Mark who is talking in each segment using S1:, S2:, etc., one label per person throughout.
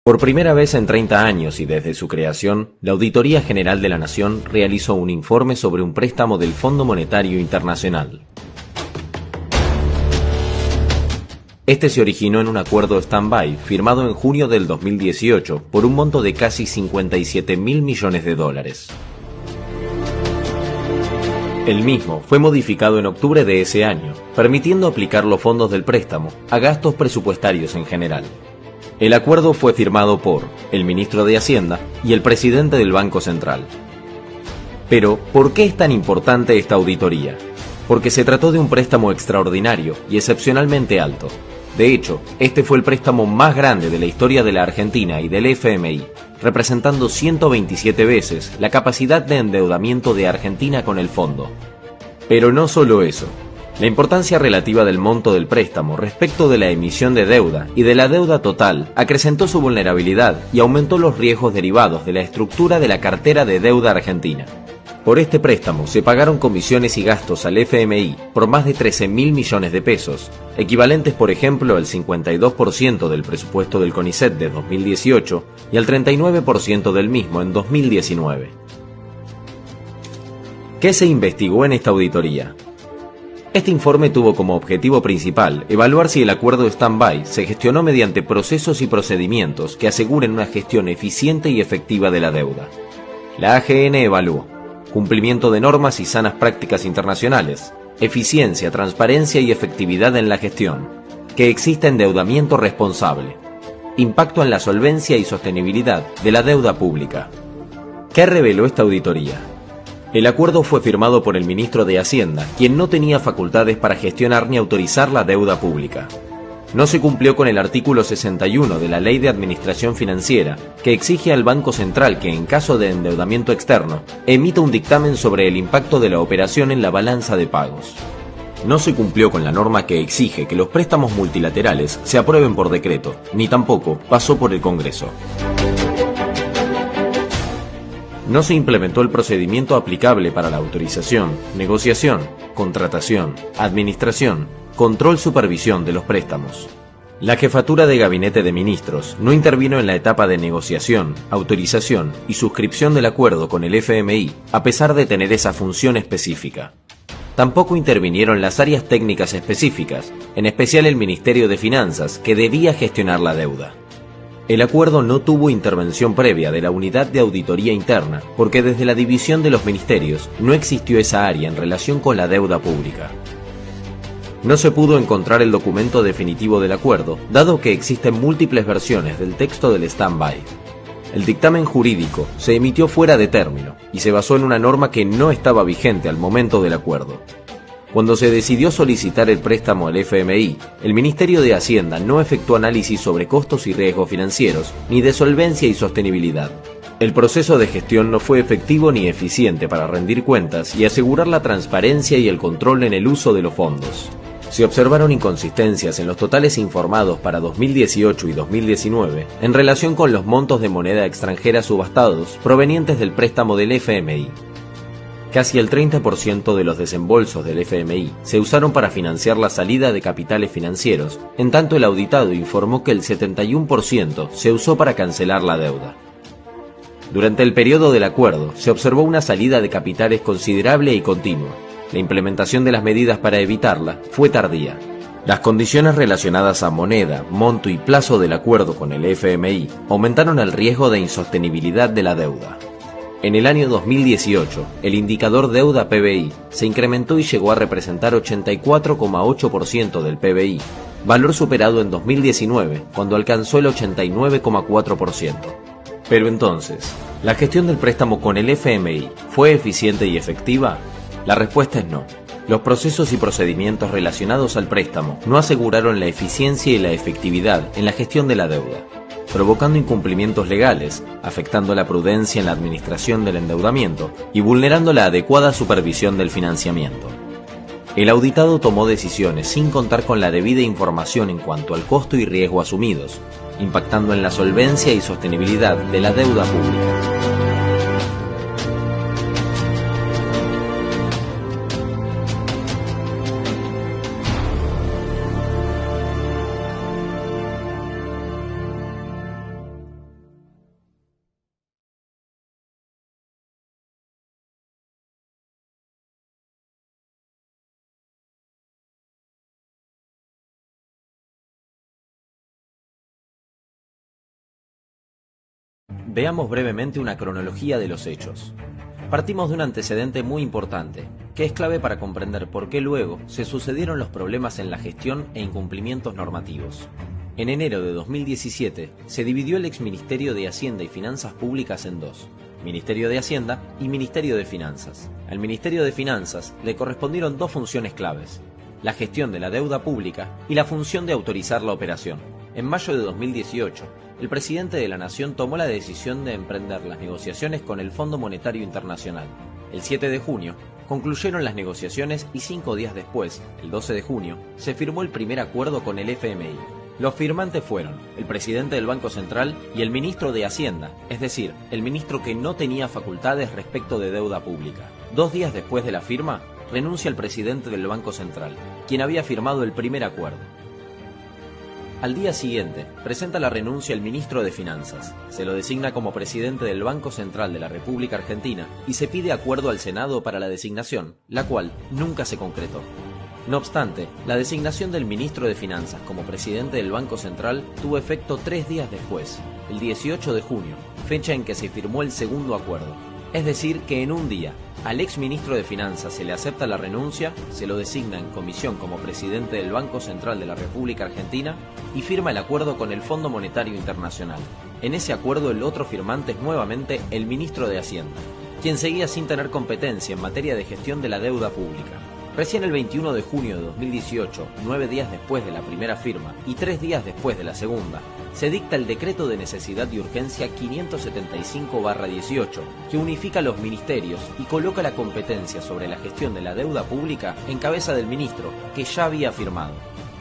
S1: Por primera vez en 30 años y desde su creación, la Auditoría General de la Nación realizó un informe sobre un préstamo del Fondo Monetario Internacional. Este se originó en un acuerdo stand-by firmado en junio del 2018 por un monto de casi 57.000 millones de dólares. El mismo fue modificado en octubre de ese año, permitiendo aplicar los fondos del préstamo a gastos presupuestarios en general. El acuerdo fue firmado por el ministro de Hacienda y el presidente del Banco Central. Pero, ¿por qué es tan importante esta auditoría? Porque se trató de un préstamo extraordinario y excepcionalmente alto. De hecho, este fue el préstamo más grande de la historia de la Argentina y del FMI, representando 127 veces la capacidad de endeudamiento de Argentina con el fondo. Pero no solo eso. La importancia relativa del monto del préstamo respecto de la emisión de deuda y de la deuda total acrecentó su vulnerabilidad y aumentó los riesgos derivados de la estructura de la cartera de deuda argentina. Por este préstamo se pagaron comisiones y gastos al FMI por más de 13.000 millones de pesos, equivalentes por ejemplo al 52% del presupuesto del CONICET de 2018 y al 39% del mismo en 2019. ¿Qué se investigó en esta auditoría? Este informe tuvo como objetivo principal evaluar si el acuerdo stand-by se gestionó mediante procesos y procedimientos que aseguren una gestión eficiente y efectiva de la deuda. La AGN evaluó cumplimiento de normas y sanas prácticas internacionales, eficiencia, transparencia y efectividad en la gestión, que exista endeudamiento responsable, impacto en la solvencia y sostenibilidad de la deuda pública. ¿Qué reveló esta auditoría? El acuerdo fue firmado por el ministro de Hacienda, quien no tenía facultades para gestionar ni autorizar la deuda pública. No se cumplió con el artículo 61 de la Ley de Administración Financiera, que exige al Banco Central que, en caso de endeudamiento externo, emita un dictamen sobre el impacto de la operación en la balanza de pagos. No se cumplió con la norma que exige que los préstamos multilaterales se aprueben por decreto, ni tampoco pasó por el Congreso. No se implementó el procedimiento aplicable para la autorización, negociación, contratación, administración, control, supervisión de los préstamos. La Jefatura de Gabinete de Ministros no intervino en la etapa de negociación, autorización y suscripción del acuerdo con el FMI, a pesar de tener esa función específica. Tampoco intervinieron las áreas técnicas específicas, en especial el Ministerio de Finanzas, que debía gestionar la deuda. El acuerdo no tuvo intervención previa de la Unidad de Auditoría Interna, porque desde la división de los ministerios no existió esa área en relación con la deuda pública. No se pudo encontrar el documento definitivo del acuerdo, dado que existen múltiples versiones del texto del stand-by. El dictamen jurídico se emitió fuera de término y se basó en una norma que no estaba vigente al momento del acuerdo. Cuando se decidió solicitar el préstamo al FMI, el Ministerio de Hacienda no efectuó análisis sobre costos y riesgos financieros, ni de solvencia y sostenibilidad. El proceso de gestión no fue efectivo ni eficiente para rendir cuentas y asegurar la transparencia y el control en el uso de los fondos. Se observaron inconsistencias en los totales informados para 2018 y 2019 en relación con los montos de moneda extranjera subastados provenientes del préstamo del FMI. Casi el 30% de los desembolsos del FMI se usaron para financiar la salida de capitales financieros, en tanto el auditado informó que el 71% se usó para cancelar la deuda. Durante el periodo del acuerdo se observó una salida de capitales considerable y continua. La implementación de las medidas para evitarla fue tardía. Las condiciones relacionadas a moneda, monto y plazo del acuerdo con el FMI aumentaron el riesgo de insostenibilidad de la deuda. En el año 2018, el indicador deuda PBI se incrementó y llegó a representar 84,8% del PBI, valor superado en 2019, cuando alcanzó el 89,4%. Pero entonces, ¿la gestión del préstamo con el FMI fue eficiente y efectiva? La respuesta es no. Los procesos y procedimientos relacionados al préstamo no aseguraron la eficiencia y la efectividad en la gestión de la deuda, provocando incumplimientos legales, afectando la prudencia en la administración del endeudamiento y vulnerando la adecuada supervisión del financiamiento. El auditado tomó decisiones sin contar con la debida información en cuanto al costo y riesgo asumidos, impactando en la solvencia y sostenibilidad de la deuda pública. Veamos brevemente una cronología de los hechos. Partimos de un antecedente muy importante, que es clave para comprender por qué luego se sucedieron los problemas en la gestión e incumplimientos normativos. En enero de 2017 se dividió el exministerio de Hacienda y Finanzas Públicas en dos: Ministerio de Hacienda y Ministerio de Finanzas. Al Ministerio de Finanzas le correspondieron dos funciones claves: la gestión de la deuda pública y la función de autorizar la operación. En mayo de 2018, el presidente de la Nación tomó la decisión de emprender las negociaciones con el Fondo Monetario Internacional. El 7 de junio, concluyeron las negociaciones y 5 días después, el 12 de junio, se firmó el primer acuerdo con el FMI. Los firmantes fueron el presidente del Banco Central y el ministro de Hacienda, es decir, el ministro que no tenía facultades respecto de deuda pública. 2 días después de la firma, renuncia el presidente del Banco Central, quien había firmado el primer acuerdo. Al día siguiente, presenta la renuncia el ministro de Finanzas, se lo designa como presidente del Banco Central de la República Argentina y se pide acuerdo al Senado para la designación, la cual nunca se concretó. No obstante, la designación del ministro de Finanzas como presidente del Banco Central tuvo efecto 3 días después, el 18 de junio, fecha en que se firmó el segundo acuerdo. Es decir, que en un día, al ex ministro de Finanzas se le acepta la renuncia, se lo designa en comisión como presidente del Banco Central de la República Argentina y firma el acuerdo con el Fondo Monetario Internacional. En ese acuerdo el otro firmante es nuevamente el ministro de Hacienda, quien seguía sin tener competencia en materia de gestión de la deuda pública. Recién el 21 de junio de 2018, 9 días después de la primera firma y 3 días después de la segunda, se dicta el Decreto de Necesidad y Urgencia 575/18, que unifica los ministerios y coloca la competencia sobre la gestión de la deuda pública en cabeza del ministro, que ya había firmado.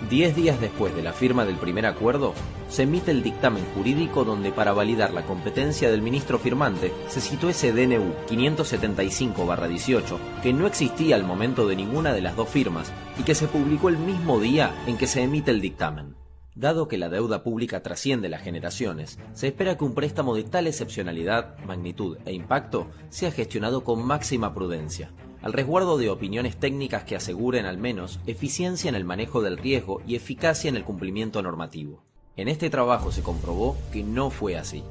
S1: 10 días después de la firma del primer acuerdo, se emite el dictamen jurídico donde, para validar la competencia del ministro firmante, se citó ese DNU 575/18, que no existía al momento de ninguna de las dos firmas y que se publicó el mismo día en que se emite el dictamen. Dado que la deuda pública trasciende las generaciones, se espera que un préstamo de tal excepcionalidad, magnitud e impacto sea gestionado con máxima prudencia, al resguardo de opiniones técnicas que aseguren al menos eficiencia en el manejo del riesgo y eficacia en el cumplimiento normativo. En este trabajo se comprobó que no fue así.